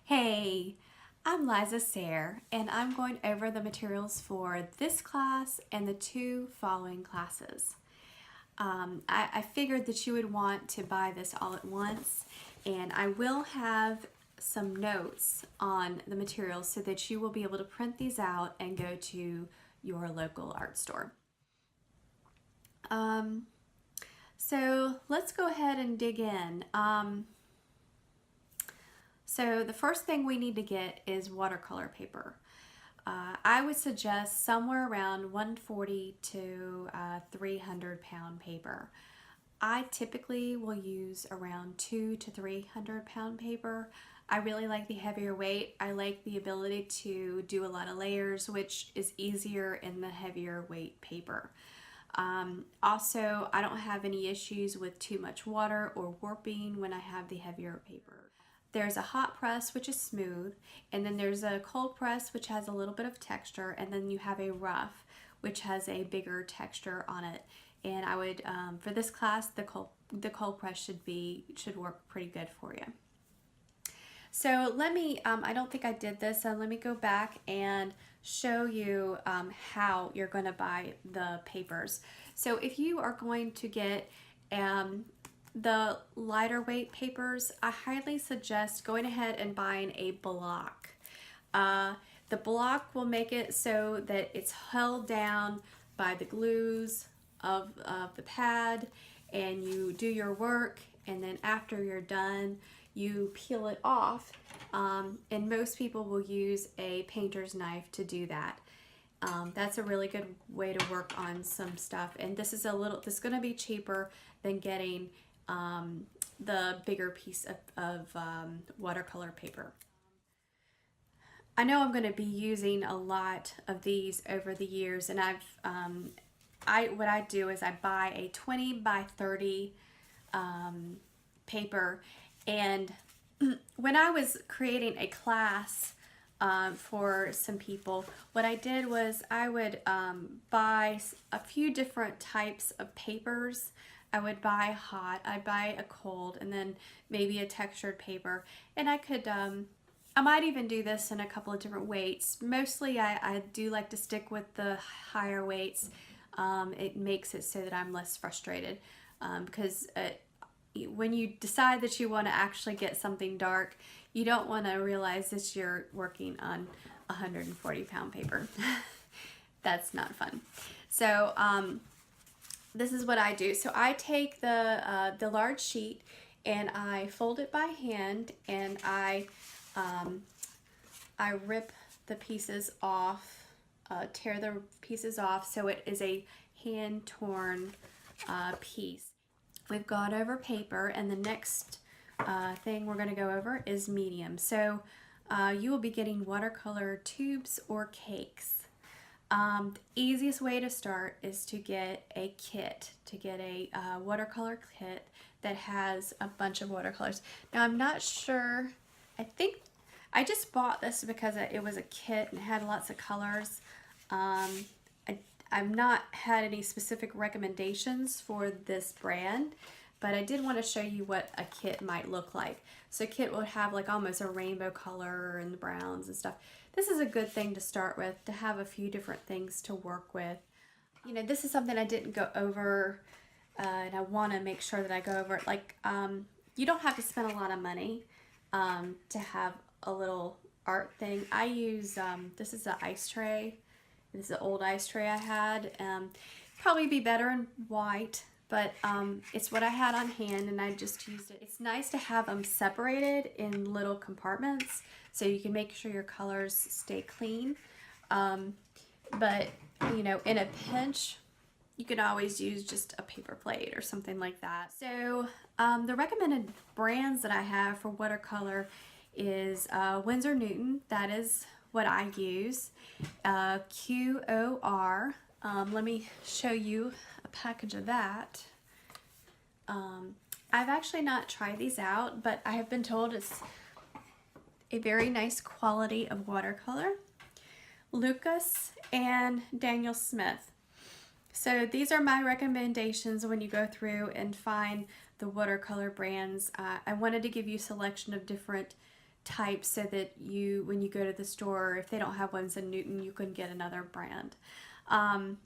Hey, I'm Liza Sayre, and I'm going over the materials for this class and the two following classes. I figured that you would want to buy this all at once, and I will have some notes on the materials so that you will be able to print these out and go to your local art store. Um, so let's go ahead and dig in. So the first thing we need to get is watercolor paper. I would suggest somewhere around 140 to 300 pound paper. I typically will use around 2 to 300 pound paper. I really like the heavier weight. I like the ability to do a lot of layers, which is easier in the heavier weight paper. Also, I don't have any issues with too much water or warping when I have the heavier paper. There's a hot press, which is smooth, and then there's a cold press, which has a little bit of texture, and then you have a rough, which has a bigger texture on it. And I would, for this class, the cold press should work pretty good for you. So let me, I don't think I did this, so let me go back and show you how you're going to buy the papers. So if you are going to get the lighter weight papers, I highly suggest going ahead and buying a block. The block will make it so that it's held down by the glues of the pad, and you do your work, and then after you're done you peel it off, and most people will use a painter's knife to do that. That's a really good way to work on some stuff, and this is going to be cheaper than getting the bigger piece of watercolor paper. I know I'm going to be using a lot of these over the years, and what I do is I buy a 20 by 30 paper, and when I was creating a class for some people, what I did was I would buy a few different types of papers. I would buy hot, I'd buy a cold, and then maybe a textured paper. And I could, I might even do this in a couple of different weights. Mostly I do like to stick with the higher weights. It makes it so that I'm less frustrated, because when you decide that you want to actually get something dark, you don't want to realize that you're working on 140 pound paper. That's not fun. So this is what I do. So I take the large sheet and I fold it by hand, and I rip the pieces off, tear the pieces off so it is a hand torn piece. We've gone over paper, and the next thing we're going to go over is medium. So you will be getting watercolor tubes or cakes. The easiest way to start is to get a kit, to get a watercolor kit that has a bunch of watercolors. Now I'm not sure, I think I just bought this because it was a kit and had lots of colors. I've not had any specific recommendations for this brand, but I did want to show you what a kit might look like. So a kit would have like almost a rainbow color and the browns and stuff. This is a good thing to start with, to have a few different things to work with. You know, this is something I didn't go over, and I want to make sure that I go over it. Like, you don't have to spend a lot of money to have a little art thing. I use, this is an ice tray. This is an old ice tray I had. Probably be better in white, but it's what I had on hand, and I just used it. It's nice to have them separated in little compartments so you can make sure your colors stay clean. But, you know, in a pinch, you can always use just a paper plate or something like that. So the recommended brands that I have for watercolor is Winsor Newton. That is what I use. QOR. Let me show you a package of that. I've actually not tried these out, but I have been told it's a very nice quality of watercolor. Lucas and Daniel Smith. So these are my recommendations when you go through and find the watercolor brands. I wanted to give you a selection of different type so that you, when you go to the store, if they don't have ones in Newton, you can get another brand. And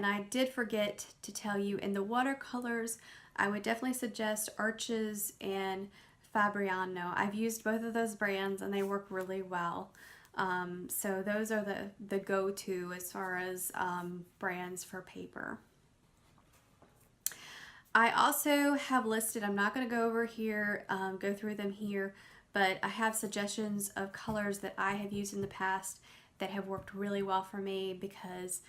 I did forget to tell you, in the watercolors, I would definitely suggest Arches and Fabriano. I've used both of those brands and they work really well. So those are the go-to as far as brands for paper. I also have listed, I'm not going to go over here, go through them here, but I have suggestions of colors that I have used in the past that have worked really well for me, because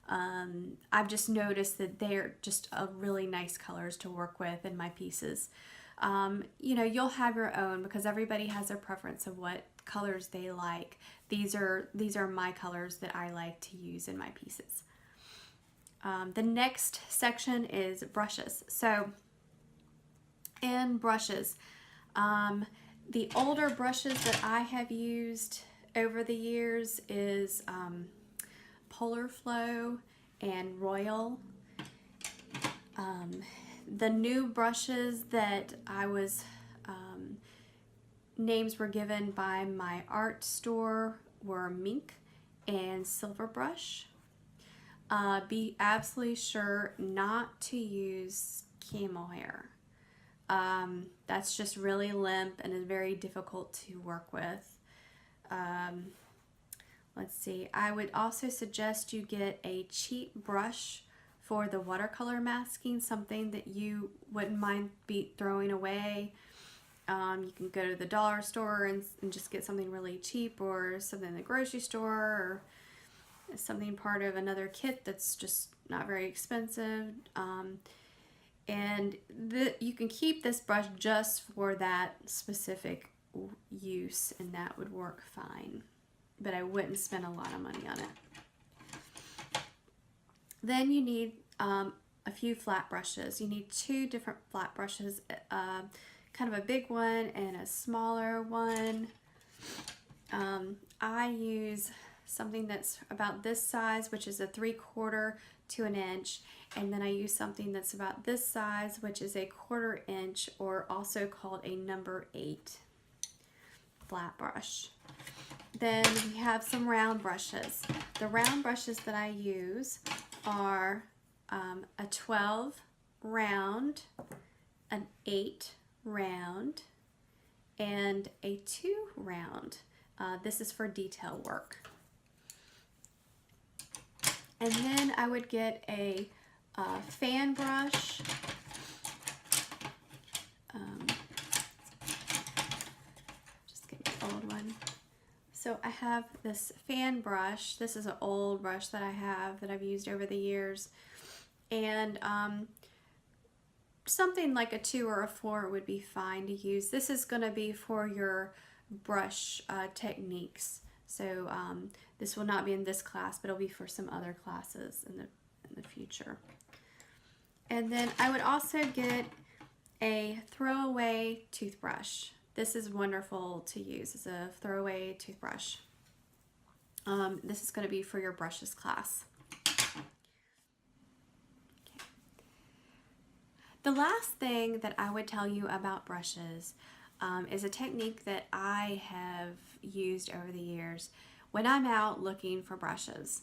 I've just noticed that they're just really nice colors to work with in my pieces. You know, you'll have your own, because everybody has their preference of what colors they like. These are my colors that I like to use in my pieces. The next section is brushes. So in brushes, the older brushes that I have used over the years is Polar Flow and Royal. The new brushes that I was, names were given by my art store were Mink and Silver Brush. Be absolutely sure not to use camel hair. That's just really limp and is very difficult to work with. Let's see, I would also suggest you get a cheap brush for the watercolor masking, something that you wouldn't mind throwing away. You can go to the dollar store and just get something really cheap, or something in the grocery store, or something part of another kit that's just not very expensive. And you can keep this brush just for that specific use, and that would work fine. But I wouldn't spend a lot of money on it. Then you need a few flat brushes. You need two different flat brushes, kind of a big one and a smaller one. I use something that's about this size, which is a 3/4 to an inch, and then I use something that's about this size, which is a 1/4 inch, or also called a number 8 flat brush. Then we have some round brushes. The round brushes that I use are a 12 round, an 8 round, and a 2 round. This is for detail work. And then I would get a fan brush. Just get the old one. So I have this fan brush. This is an old brush that I have that I've used over the years. And something like a 2 or a 4 would be fine to use. This is going to be for your brush techniques. So this will not be in this class, but it'll be for some other classes in the future. And then I would also get a throwaway toothbrush. This is wonderful to use as a throwaway toothbrush. This is going to be for your brushes class. Okay. The last thing that I would tell you about brushes is a technique that I have used over the years when I'm out looking for brushes.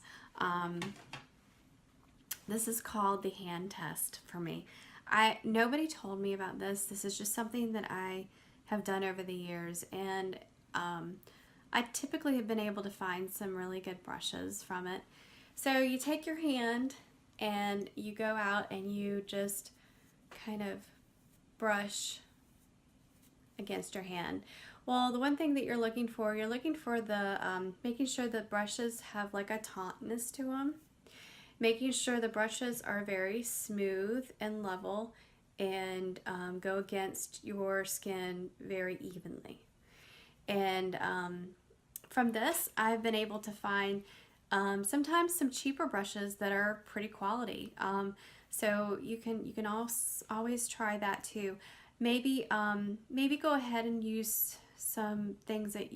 This is called the hand test for me. Nobody told me about this. This is just something that I have done over the years, and I typically have been able to find some really good brushes from it. So you take your hand and you go out and you just kind of brush against your hand. Well, the one thing that you're looking for the making sure the brushes have like a tautness to them, making sure the brushes are very smooth and level, and go against your skin very evenly. And from this, I've been able to find sometimes some cheaper brushes that are pretty quality. So you can always try that too. Maybe go ahead and use some things that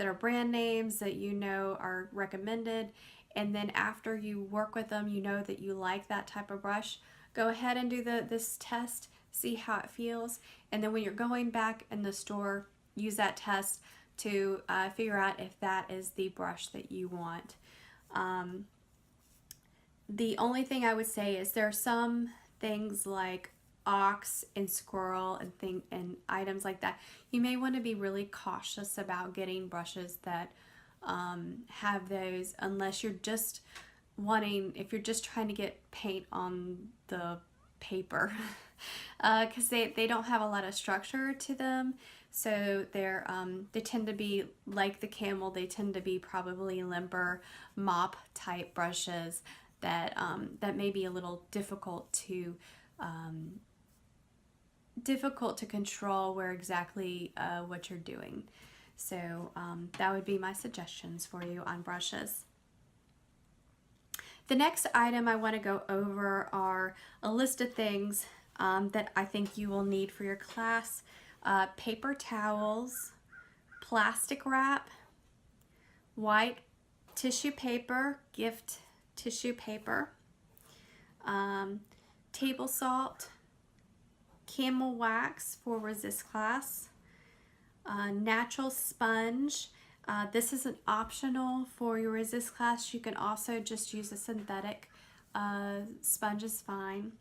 are brand names that you know are recommended, and then after you work with them, you know that you like that type of brush. Go ahead and do this test, see how it feels, and then when you're going back in the store, use that test to figure out if that is the brush that you want. The only thing I would say is there are some things like ox and squirrel and items like that. You may want to be really cautious about getting brushes that have those, unless you're just if you're just trying to get paint on the paper, because they don't have a lot of structure to them. So they tend to be like the camel. They tend to be probably limper mop type brushes that may be a little difficult to control where exactly what you're doing. So that would be my suggestions for you on brushes. The next item I want to go over are a list of things that I think you will need for your class. Paper towels, plastic wrap, white tissue paper, gift tissue paper, table salt, camel wax for resist class, natural sponge. This isn't optional for your resist class. You can also just use a synthetic sponge is fine.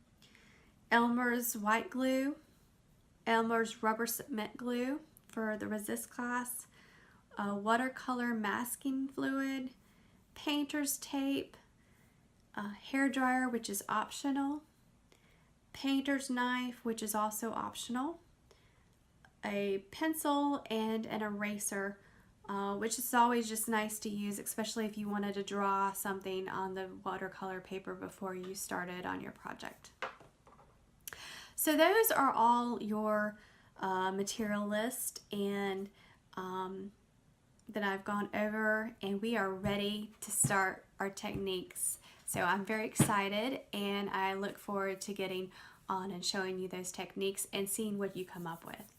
Elmer's white glue, Elmer's rubber cement glue for the resist class, watercolor masking fluid, painter's tape, hair dryer, which is optional, painter's knife, which is also optional, a pencil, and an eraser, which is always just nice to use, especially if you wanted to draw something on the watercolor paper before you started on your project. So those are all your material list and that I've gone over, and we are ready to start our techniques. So I'm very excited, and I look forward to getting on and showing you those techniques and seeing what you come up with.